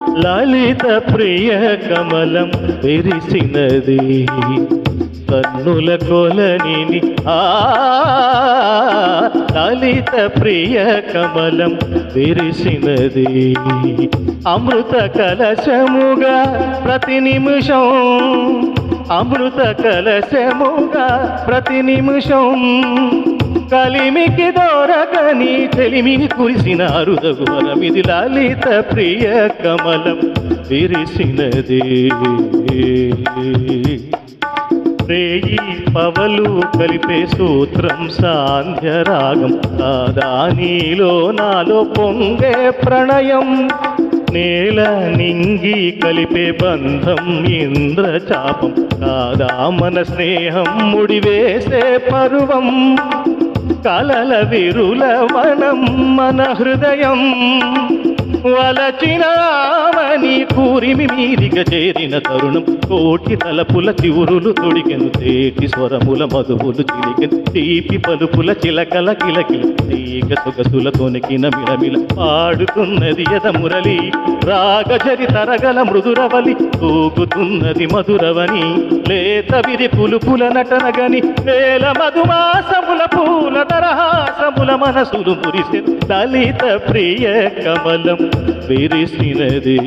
లలిత ప్రియ కమలం విరిసినది కన్నుల కొలనిని లలిత ప్రియ కమలం విరిసినది అమృత కలశముగా ప్రతి నిమిషం అమృత కలశముగా ప్రతి నిమిషం కలిమికి దొరకని చెలిమిని కురిసిన అరుదగువరమిది లలిత ప్రియ కమలం విరిసినది రేయి పవలు కలిపే సూత్రం సాంధ్యరాగం కాదా నీలో నాలో పొంగే ప్రణయం నేల నింగి కలిపే బంధం ఇంద్రచాపం కాదా మన స్నేహం ముడివేసే పరువం కలల విరుల వనం మన హృదయం వలచినామని కూరిమి మీదిగా చేరిన తరుణం కోటి తలపుల చివురులు తొడిగెను తేటి స్వరముల మధువులు చిలికెను తీపి పలుపుల చిలకల కిలకిల తీగ సొగసుల తొనికిన మిలమిల పాడుతున్నది యద మురళి రాగజరి తరగల మృదురవలి తూగుతున్నది మధురవని లేత విరి పులుపుల నటనగని వేల మధుమాసముల పూల తరహాసముల మనసులు మురిసె లలిత ప్రియ కమలం విరిసినది